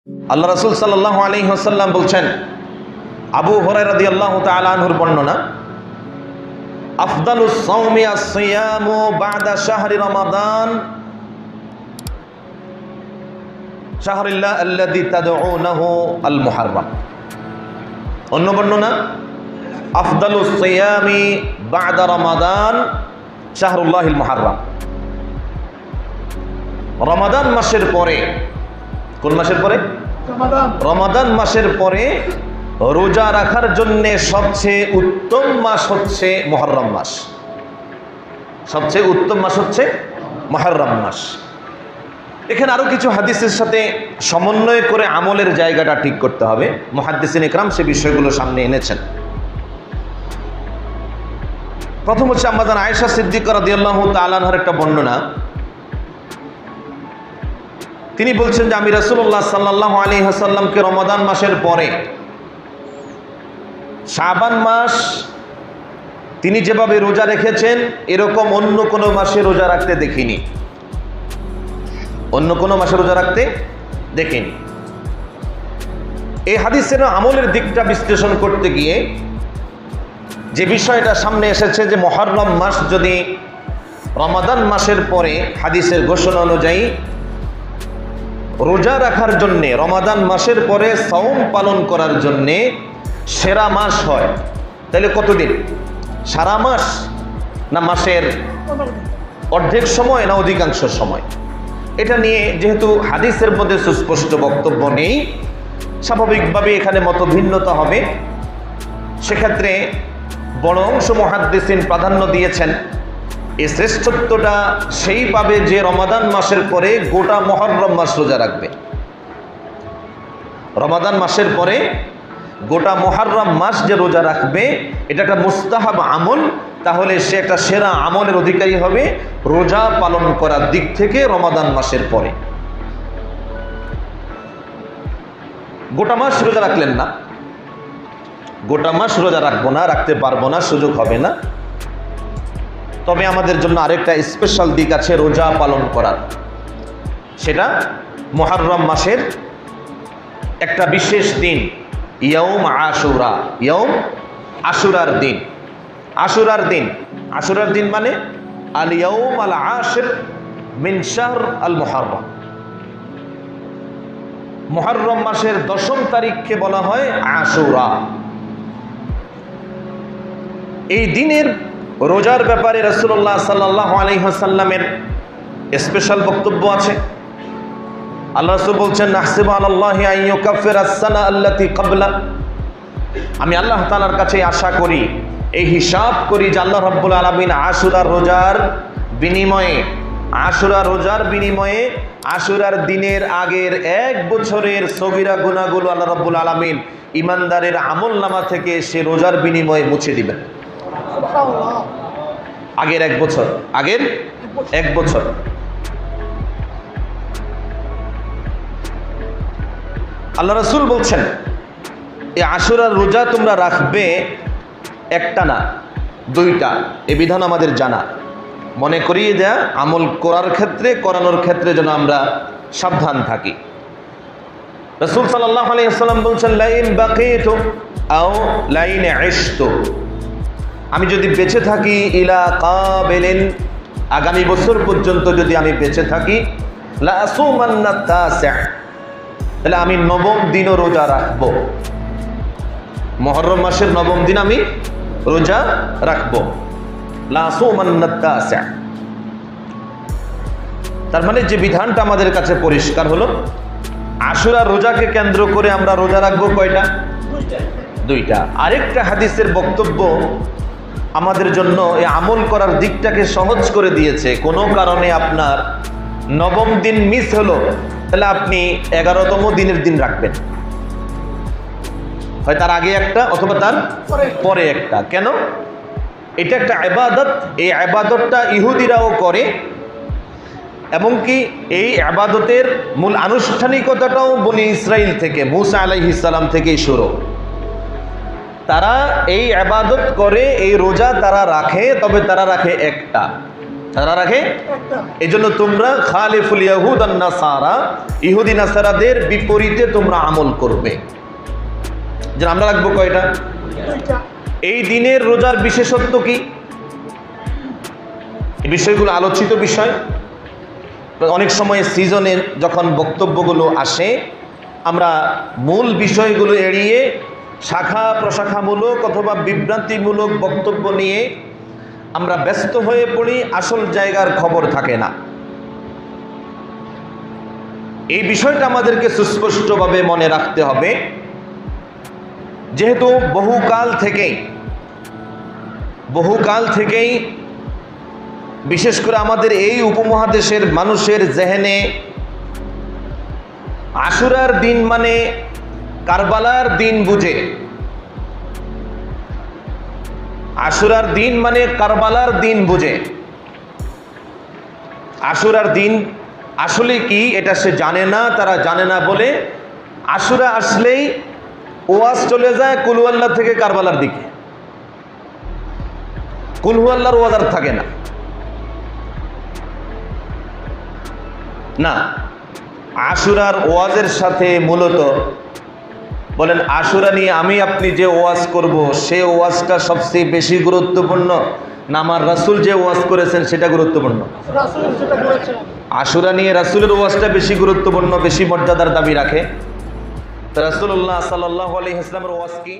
আল্লাহ রাসূল সাল্লাল্লাহু আলাইহি ওয়াসাল্লাম বলছেন, আবু হুরায়রা রাদিয়াল্লাহু তাআলা আনহুর বর্ণনা, আফদালুস সাওমি আস-সিয়ামু বা'দা শাহরি রমাদান শাহরিল্লাহ আল্লাযী তাদউনাহু আল মুহাররম। অন্য বর্ণনা, আফদালুস সিয়ামি বা'দা রমাদান শাহরুল্লাহিল মুহাররম। রমাদান মাসের পরে, কোন মাসের পরে? রমাদান মাসের পরে রোজা রাখার জন্য সবচেয়ে উত্তম মাস হচ্ছে মুহররম মাস। সবচেয়ে উত্তম মাস হচ্ছে মুহররম মাস। এখানে আরো কিছু হাদিসের সাথে সমন্বয় করে আমলের জায়গাটা ঠিক করতে হবে। মুহাদ্দিসিন ইকরাম সে বিষয়গুলো সামনে এনেছেন। প্রথম হচ্ছে আম্মাজান আয়েশা সিদ্দিকা রাদিয়াল্লাহু তাআলা আনহার একটা বর্ণনা। তিনি বলছেন যে আমি রাসূলুল্লাহ সাল্লাল্লাহু আলাইহি ওয়াসাল্লামকে রমাদান মাসের পরে শাবান মাস তিনি যেভাবে রোজা রেখেছেন এরকম অন্য কোনো মাসে রোজা রাখতে দেখিনি। অন্য কোনো মাসে রোজা রাখতে দেখিনি। এই হাদিসের আমলের দিকটা বিশ্লেষণ করতে গিয়ে যে বিষয়টা সামনে এসেছে যে মুহররম মাস যদি রমাদান মাসের পরে হাদিসের ঘোষণা অনুযায়ী রোজা রাখার জন্যে, রমাদান মাসের পরে সাওম পালন করার জন্যে সেরা মাস হয়, তাহলে কতদিন? সারা মাস না মাসের অর্ধেক সময় না অধিকাংশ সময়? এটা নিয়ে যেহেতু হাদিসের মধ্যে সুস্পষ্ট বক্তব্য নেই, স্বাভাবিকভাবে এখানে মতভিন্নতা হবে। সেক্ষেত্রে বড় অংশ মুহাদ্দিসিন প্রাধান্য দিয়েছেন এই শ্রেষ্ঠত্বটা সেই পাবে যে রমাদান মাসের পরে গোটা মুহররম মাস রোজা রাখবে। রমাদান মাসের পরে গোটা মুহররম মাস যে রোজা রাখবে এটা একটা মুস্তাহাব আমল, তাহলে সে একটা সেরা আমলের অধিকারী হবে রোজা পালন করার দিক থেকে রমাদান মাসের পরে। গোটা মাস রোজা রাখলেন না, গোটা মাস রোজা রাখবো না, রাখতে পারবো না, সুযোগ হবে না, তবে আমাদের জন্য আরেকটা স্পেশাল দিক আছে রোজা পালন করার। সেটা মুহররম মাসের একটা বিশেষ দিন, ইয়াউম আশুরা, ইয়াউম আশুরার দিন। আশুরার দিন, আশুরার দিন মানে আল ইয়াউম আল আশির মিন শাহর আল মুহররম। মুহররম মাসের 10ম তারিখকে বলা হয় আশুরা। এই দিনের রোজার ব্যাপারে রাসূলুল্লাহ সাল্লাল্লাহু আলাইহি ওয়াসাল্লামের স্পেশাল বক্তব্য আছে। আল্লাহ রাসূল বলছেন, নাহসিবু আলাল্লাহি আন ইউকাফিরা আস-সানা আল্লাতী ক্বাবলা। আমি আল্লাহ তাআলার কাছে আশা করি, এই হিসাব করি যে আল্লাহ রাব্বুল আলামিন আশুরার রোজার বিনিময়ে, আশুরার রোজার বিনিময়ে আশুরার দিনের আগের 1 বছরের সগীরা গুনাহগুলো আল্লাহ রাব্বুল আলামিন ঈমানদারের আমলনামা থেকে সে রোজার বিনিময়ে মুছে দিবেন। আগের 1 বছর, আগের 1 বছর। আল্লাহ রাসূল বলছেন এই আশুরার রোজা তোমরা রাখবে একটা না, 2টা। এই বিধান আমাদের জানা, মনে করিয়ে দেয়া আমল করার ক্ষেত্রে, করানোর ক্ষেত্রে যেন আমরা সাবধান থাকি। রাসূল সাল্লাল্লাহু আলাইহি ওয়াসাল্লাম বলছেন, লাইন বাকিতু আও লাইন ইশতু, আমি যদি বেঁচে থাকি ইলা কাবিলিন, আগামী বছর পর্যন্ত যদি আমি বেঁচে থাকি, লা আসুমান্না তাসি', তাহলে আমি 9ম দিনও রোজা রাখবো। মুহররম মাসের 9ম দিন আমি রোজা রাখবো। লা আসুমান্না তাসি', তার মানে যে বিধানটা আমাদের কাছে পরিষ্কার হলো, আশুরা রোজাকে কেন্দ্র করে আমরা রোজা রাখবো কয়টা? 2টা। আরেকটা হাদিসের বক্তব্য আমাদের জন্য এই আমল করার দিকটাকে সহজ করে দিয়েছে। কোনো কারণে আপনার 9ম দিন মিস হলো, তাহলে আপনি 11তম দিনের দিন রাখবেন, হয় তার আগে একটা অথবা তার পরে একটা। কেন? এটা একটা ইবাদত, এই ইবাদতটা ইহুদিরাও করে, এবং কি এই ইবাদতের মূল আনুষ্ঠানিকতাটাও বনি ইসরাইল থেকে, মুসা আলাইহিস সালাম থেকেই শুরু। তারা এই ইবাদত করে, এই রোজা তারা রাখে, তবে তারা রাখে একটা। তারা রাখে। এই জন্য তোমরা খালিফুল ইয়াহুদ আন নাসারা, ইহুদি নাসারাদের বিপরীতে তোমরা আমল করবে। যে আমরা রাখবো কয়টা? এই দিনের রোজার বিশেষত্ব কি? এই বিষয়গুলো আলোচিত বিষয়। অনেক সময় সিজনে যখন বক্তব্যগুলো আসে, আমরা মূল বিষয়গুলো এড়িয়ে শাখা প্রশাখামূলক অথবা বিভ্রান্তিমূলক বক্তব্য নিয়ে আমরা ব্যস্ত হয়ে পড়ি, আসল জায়গার খবর থাকে না। এই বিষয়টা আমাদেরকে সুস্পষ্টভাবে মনে রাখতে হবে, যেহেতু বহুকাল থেকেই বিশেষ করে আমাদের এই উপমহাদেশের মানুষের জেহেনে আশুরার দিন মানে কারবালার দিন বুঝে, আশুরার দিন মানে কারবালার দিন বুঝে। আশুরার দিন আসলে কি এটা সে জানে না। তারা জানে না বলে আশুরা আসলেই ওয়াজ চলে যায় কুলহু আল্লাহ থেকে কারবালার দিকে, কুলহু আল্লাহর ওয়াজ আর থাকে না। না, আশুরার ওয়াজের সাথে মূলত বলেন আশুরা নিয়ে আমি আপনি যে ওয়াজ করব সে ওয়াজটা সবচেয়ে বেশি গুরুত্বপূর্ণ না আমার রাসূল যে ওয়াজ করেছেন সেটা গুরুত্বপূর্ণ? আশুরা নিয়ে রাসূলের ওয়াজটা বেশি গুরুত্বপূর্ণ, বেশি মর্যাদার দাবি রাখে। রাসূলুল্লাহ সাল্লাল্লাহু আলাইহি ওয়াসাল্লামের ওয়াজ কি?